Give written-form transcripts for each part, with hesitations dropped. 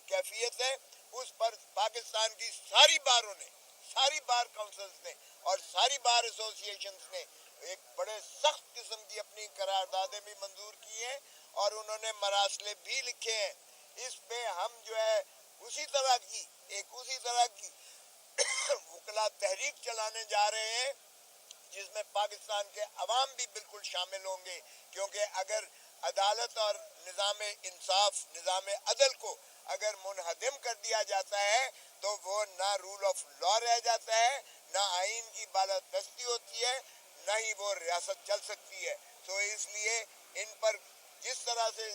कैफियत है, उस पर पाकिस्तान की सारी बारों ने, सारी बार काउंसिल्स ने और सारी बार एसोसिएशंस ने एक बड़े सख्त किस्म की अपनी करारदादें भी मंजूर की हैं और उन्होंने मरासले भी लिखे हैं। इस पे हम जो है उसी तरह की वकला तहरीक चलाने जा रहे हैं जिसमें पाकिस्तान के अवाम भी बिल्कुल शामिल होंगे, क्योंकि अगर अदालत और निज़ाम इंसाफ, निज़ाम अदल को अगर मुनहदम कर दिया जाता है तो वो ना रूल ऑफ लॉ रह जाता है, ना आइन की बालादस्ती होती है, ना ही वो रियासत चल सकती है। तो इसलिए इन पर जिस तरह से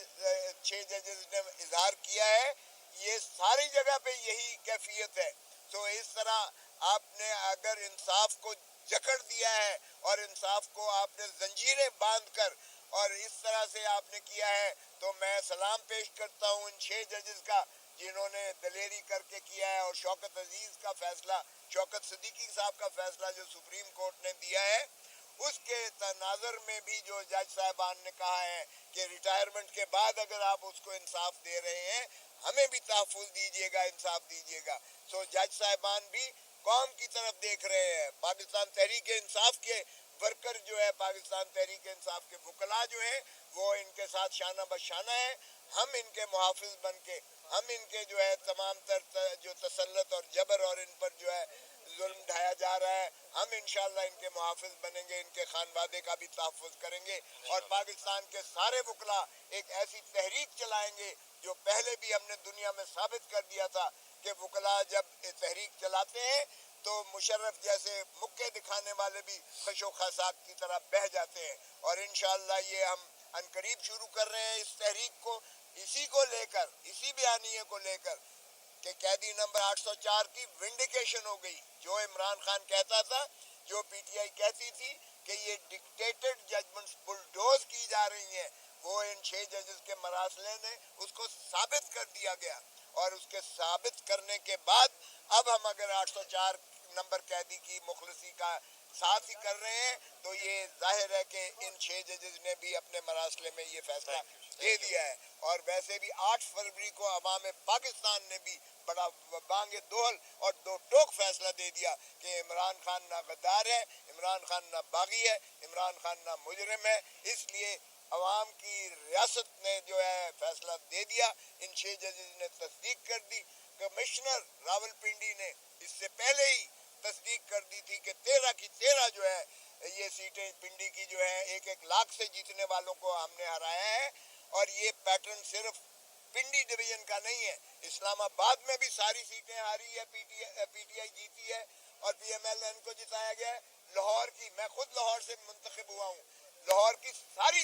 6 जजेस ने इजहार किया है, ये सारी जगह पे यही कैफियत है। तो इस तरह आपने अगर इंसाफ को जकड़ दिया है और इंसाफ को आपने जंजीरें बांध कर और इस तरह से आपने किया है, तो मैं सलाम पेश करता हूँ इन 6 जजेस का जिन्होंने दलेरी करके किया है। और शौकत अजीज का फैसला, शौकत सिद्दीकी साहब का फैसला जो सुप्रीम कोर्ट ने दिया है, उसके तनाजर में भी जो जज साहबान ने कहा है कि रिटायरमेंट के बाद अगर आप उसको इंसाफ दे रहे हैं, हमें भी तहफ़्फ़ुज़ दीजिएगा, इंसाफ दीजिएगा। तो जज साहबान भी कौम की तरफ देख रहे हैं। पाकिस्तान तहरीक इंसाफ के वर्कर जो है, पाकिस्तान तहरीक इंसाफ के वकला जो है, वो इनके साथ शाना बशाना है। हम इनके मुहाफिज बन के, हम इनके जो है तमाम तर जो तसल्लुत और जबर और इन पर जो है जुल्म ढाया जा रहा है, हम इंशाअल्लाह इनके मुहाफिज बनेंगे, इनके खानवादे का भी तहफ़्फ़ुज़ करेंगे और पाकिस्तान के सारे वकला एक ऐसी तहरीक चलाएंगे जो पहले भी हमने दुनिया में साबित कर दिया था कि वकला जब तहरीक चलाते हैं तो मुशर्रफ जैसे मुक्के दिखाने वाले भी खशो खसाक की तरह बह जाते हैं। और इंशाअल्लाह ये हम अनकरीब शुरू कर रहे हैं इस तहरीक को, इसी को लेकर, इसी बयानिए को लेकर कि कैदी नंबर 804 की विंडिकेशन हो गई। जो इमरान खान कहता था, जो पीटीआई कहती थी कि ये डिक्टेटेड जजमेंट्स बुलडोज की जा रही हैं, वो इन 6 जजेस के मरासले ने उसको साबित कर दिया गया। और उसके साबित करने के बाद अब हम अगर 804 नंबर कैदी की मुखलसी का साथ ही कर रहे हैं, तो ये जाहिर है कि इन 6 जजेस ने भी अपने मरासले में ये फैसला दे दिया है। और वैसे भी 8 फरवरी को अवाम पाकिस्तान ने भी बड़ा बांगे दोहल और दो टोक फैसला दे दिया कि इमरान खान ना गद्दार है, इमरान खान ना बागी है, इमरान खान ना मुजरिम है। इसलिए अवाम की रियासत ने जो है फैसला दे दिया। इन 6 जजेस ने तस्दीक कर दी। कमिश्नर रावलपिंडी ने इससे पहले ही तस्दीक कर दी थी कि 13 की 13 जो है ये सीटें पिंडी की जो है 1-1 लाख से जीतने वालों को हमने हराया है। और ये पैटर्न सिर्फ पिंडी डिवीजन का नहीं है, इस्लामाबाद में भी सारी सीटें हारी है, पीटीआई जीती है और पीएमएलएन को जिताया गया है। लाहौर की, मैं खुद लाहौर से मुंतखब हुआ हूँ, लाहौर की सारी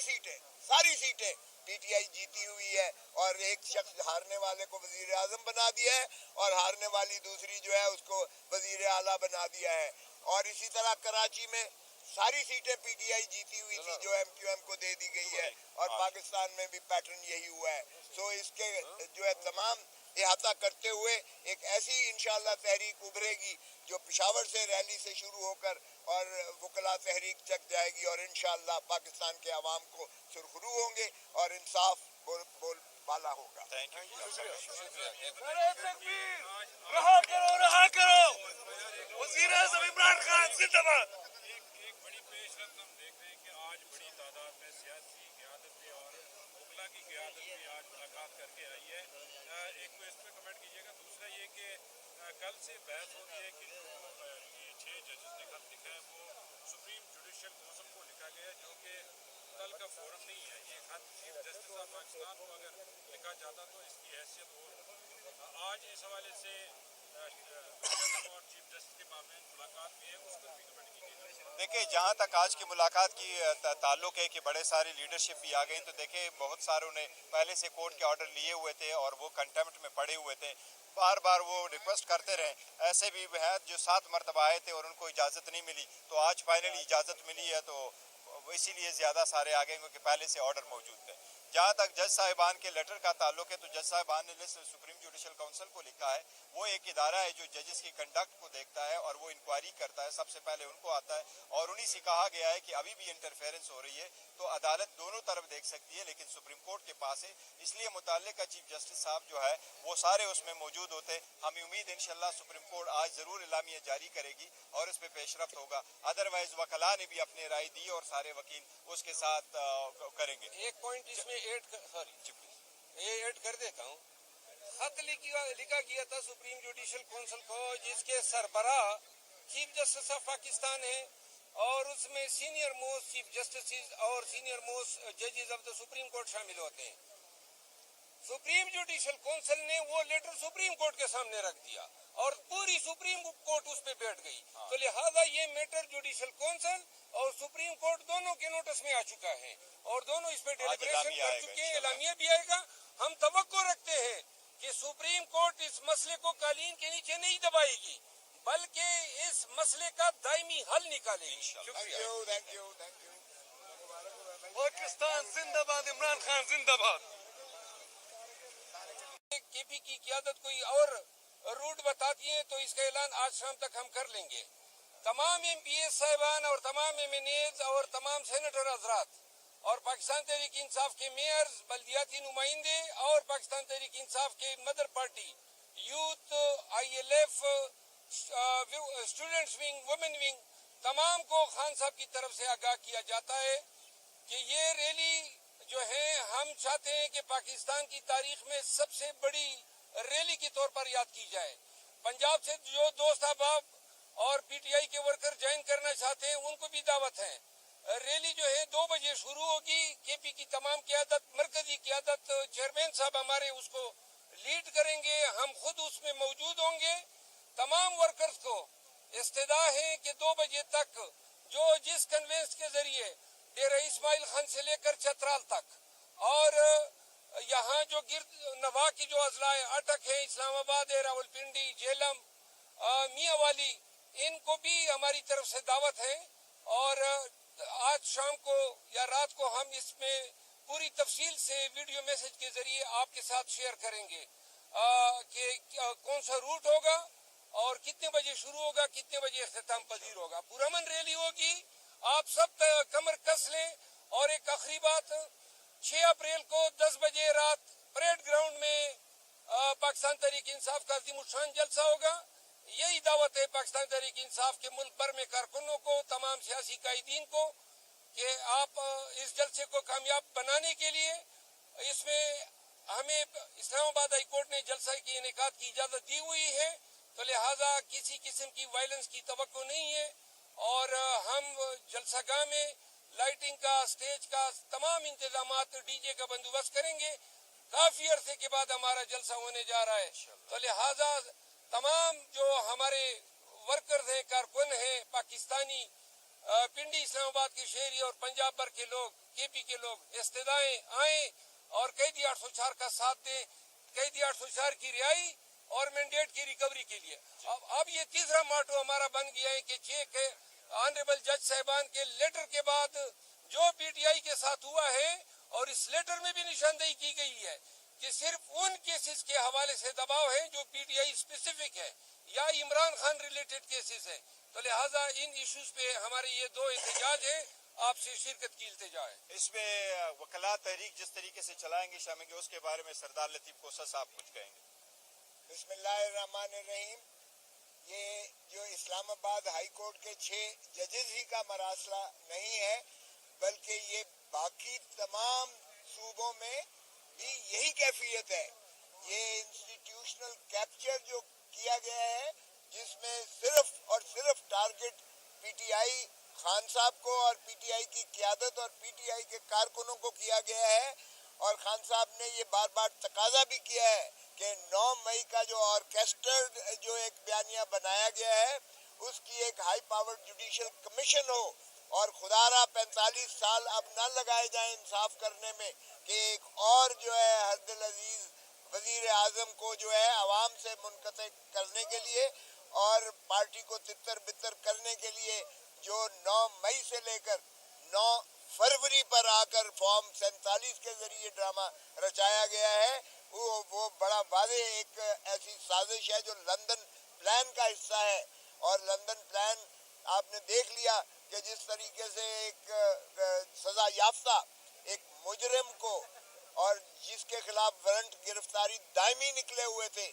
सीटें पीटीआई जीती हुई है और एक शख्स हारने वाले को वजीर आजम बना दिया है और हारने वाली दूसरी जो है उसको वजीर आला बना दिया है। और इसी तरह कराची में सारी सीटें पीटीआई जीती हुई थी जो एमक्यूएम को दे दी गई है और पाकिस्तान में भी पैटर्न यही हुआ है। तो इसके जो है तमाम इहाता करते हुए एक ऐसी इंशाअल्लाह तहरीक उभरेगी जो पेशावर से रैली से शुरू होकर और वकला तहरीक तक जाएगी और इंशाअल्लाह पाकिस्तान के अवाम को सुरखरू होंगे और इंसाफ बोल वाला होगा। रहा करो वज़ीर आज़म इमरान खान जिंदाबाद। एक बड़ी पेशरफ्त हम देख रहे हैं कि आज बड़ी तादाद में सियासी क़यादत और वकला की क़यादत भी आज मुलाकात करके आई है। एक तो इस पर कमेंट कीजिएगा। दूसरा ये कि कल से बहस हो रही है कि ये 6 जजेस ने खत लिखा है वो सुप्रीम जुडिशल काउंसिल को लिखा गया है, जो कि कल का फोरम नहीं है। ये खत चीफ जस्टिस ऑफ पाकिस्तान को अगर लिखा जाता तो इसकी हैसियत और आज इस हवाले से और चीफ जस्टिस के मामले में मुलाकात भी है, उस पर भी कमेंट कीजिएगा। देखिए, जहाँ तक आज की मुलाकात की ताल्लुक़ है कि बड़े सारी लीडरशिप भी आ गई, तो देखिए बहुत सारों ने पहले से कोर्ट के ऑर्डर लिए हुए थे और वो कंटेम्प्ट में पड़े हुए थे, बार बार वो रिक्वेस्ट करते रहे। ऐसे भी हैं जो 7 मरतबा आए थे और उनको इजाज़त नहीं मिली, तो आज फाइनली इजाज़त मिली है, तो इसीलिए ज़्यादा सारे आ गए क्योंकि पहले से ऑर्डर मौजूद थे। जहाँ तक जज साहिबान के लेटर का ताल्लुक है तो जज साहिबान ने सुप्रीम जुडिशल काउंसिल को लिखा है। वो एक इदारा है जो जजेस की कंडक्ट को देखता है और वो इंक्वायरी करता है, सबसे पहले उनको आता है और उन्हीं से कहा गया है कि अभी भी इंटरफेरेंस हो रही है तो अदालत दोनों तरफ देख सकती है लेकिन सुप्रीम कोर्ट के पास है, इसलिए मुताल्लिका चीफ जस्टिस साहब जो है वो सारे उसमें मौजूद होते। हमें उम्मीद इंशाल्लाह सुप्रीम कोर्ट आज जरूर इलामिया जारी करेगी और इस पे पेशरफ्त होगा, अदरवाइज वकला ने भी अपनी राय दी और सारे वकील उसके साथ करेंगे। एक पॉइंट इसमें ऐड कर देता हूँ। खत लिखा गया था सुप्रीम जुडिशल काउंसिल को जिसके सरबराह चीफ जस्टिस ऑफ पाकिस्तान है और उसमें सीनियर मोस्ट चीफ जस्टिस और सीनियर मोस्ट जजेस ऑफ द सुप्रीम कोर्ट शामिल होते हैं। सुप्रीम जुडिशल काउंसिल ने वो लेटर सुप्रीम कोर्ट के सामने रख दिया और पूरी सुप्रीम कोर्ट उस पे बैठ गई। तो लिहाजा ये मैटर जुडिशल काउंसिल और सुप्रीम कोर्ट दोनों के नोटिस में आ चुका है और दोनों इस पे डेलिब्रेशन कर चुके हैं, एलामिया भी आएगा। हम तवक्को रखते हैं कि सुप्रीम कोर्ट इस मसले को कालीन के नीचे नहीं दबाएगी बल्कि इस मसले का दायमी हल निकालेगी। Thank you. पाकिस्तान जिंदाबाद, इमरान खान जिंदाबाद। केपी की क़यादत कोई और रूट बताती है तो इसका ऐलान आज शाम तक हम कर लेंगे। तमाम एमपीए साहिबान और तमाम एमएनएज और तमाम सेनेटर हजरात और पाकिस्तान तहरीक इंसाफ के मेयर्स, बल्दियाती नुमाइंदे और पाकिस्तान तहरीक इंसाफ के mother party, youth, ILF, students wing, women wing, तमाम को खान साहब की तरफ से आगाह किया जाता है कि ये रैली जो है हम चाहते हैं कि पाकिस्तान की तारीख में सबसे बड़ी रैली के तौर पर याद की जाए। पंजाब से जो दोस्त अहबाब और PTI के वर्कर ज्वाइन करना चाहते हैं उनको भी दावत है। रैली जो है 2 बजे शुरू होगी। केपी की तमाम क़यादत, मरकजी क़यादत, चेयरमैन साहब हमारे उसको लीड करेंगे, हम खुद उसमें मौजूद होंगे। तमाम वर्कर्स को इस्तेदा है कि 2 बजे तक जो जिस कन्वेंस के जरिए डेरा इस्माइल खान से लेकर चतराल तक और यहाँ जो गिरद नवा की जो अजला है, अटक है, इस्लामाबाद है, रावलपिंडी, झेलम, मियाँवाली, इनको भी हमारी तरफ से दावत है और आज शाम को या रात को हम इसमें पूरी तफसील से वीडियो मैसेज के जरिए आपके साथ शेयर करेंगे कि कौन सा रूट होगा और कितने बजे शुरू होगा, कितने बजे इख्तिताम पजीर होगा। पुरअमन रैली होगी, आप सब कमर कस लें। और एक आखिरी बात, 6 अप्रैल को 10 बजे रात परेड ग्राउंड में पाकिस्तान तहरीक इंसाफ का अज़ीमुश्शान जलसा होगा। यही दावत है पाकिस्तान तहरीक इंसाफ के मुल्क भर में कारकुनों को, तमाम सियासी कायदीन को कि आप इस जलसे को कामयाब बनाने के लिए इसमें हमें इस्लामाबाद हाई कोर्ट ने जलसा की इनेकाद की इजाजत दी हुई है, तो लिहाजा किसी किस्म की वायलेंस की तवक्को नहीं है और हम जलसागाह में लाइटिंग का, स्टेज का तमाम इंतजामात, DJ का बंदोबस्त करेंगे। काफी अरसे के बाद हमारा जलसा होने जा रहा है, तो लिहाजा तमाम जो हमारे वर्कर्स हैं, कारकुन हैं, पाकिस्तानी, पिंडी इस्लामाबाद के शहरी और पंजाब भर के लोग, केपी के लोग इस्तेदाएं आए और कैदी 804 का साथ दें, कैदी 804 की रिहाई और मैंडेट की रिकवरी के लिए। अब ये तीसरा माटो हमारा बन गया है कि चेक है ऑनरेबल जज साहिबान के लेटर के बाद जो PTI के साथ हुआ है और इस लेटर में भी निशानदेही की गई है कि सिर्फ उन केसेस के हवाले से दबाव है जो PTI स्पेसिफिक है या इमरान खान रिलेटेड केसेस है। तो लिहाजा इन इश्यूज पे हमारे ये 2 एहतजाज है, आपसे शिरकत की इल्तिजा है। इसमें वकला तहरीक जिस तरीके से चलाएंगे शामिल के उसके बारे में सरदार लतीफ कोसा साहब कुछ कहेंगे। बिस्मिल्लाहिर्रहमानिर्रहीम। ये जो इस्लामाबाद हाई कोर्ट के 6 जजेस ही का मरासला नहीं है बल्कि ये बाकी तमाम सूबों में भी यही कैफियत है। ये इंस्टीट्यूशनल कैप्चर जो किया गया है जिसमें सिर्फ और सिर्फ टारगेट PTI खान साहब को और PTI की क़यादत और PTI के कारकुनों को किया गया है और खान साहब ने ये बार बार तकाजा भी किया है कि 9 मई का जो ऑर्केस्ट्रेड जो एक बयानिया बनाया गया है उसकी एक हाई पावर जुडिशल कमीशन हो और खुदारा 45 साल अब न लगाए जाए इंसाफ करने में कि एक और जो है हरदिल अजीज वजीर आजम को जो है आवाम से मुनक़ते करने के लिए और पार्टी को तितर बितर करने के लिए जो 9 मई से लेकर 9 फरवरी पर आकर फॉर्म 47 के जरिए ड्रामा रचाया गया है, वो बड़ा वादे एक ऐसी साजिश है जो लंदन प्लान का हिस्सा है। और लंदन प्लान आपने देख लिया कि जिस तरीके से एक सजा याफ्ता एक मुजरिम को, और जिसके खिलाफ वारंट गिरफ्तारी दायमी निकले हुए थे,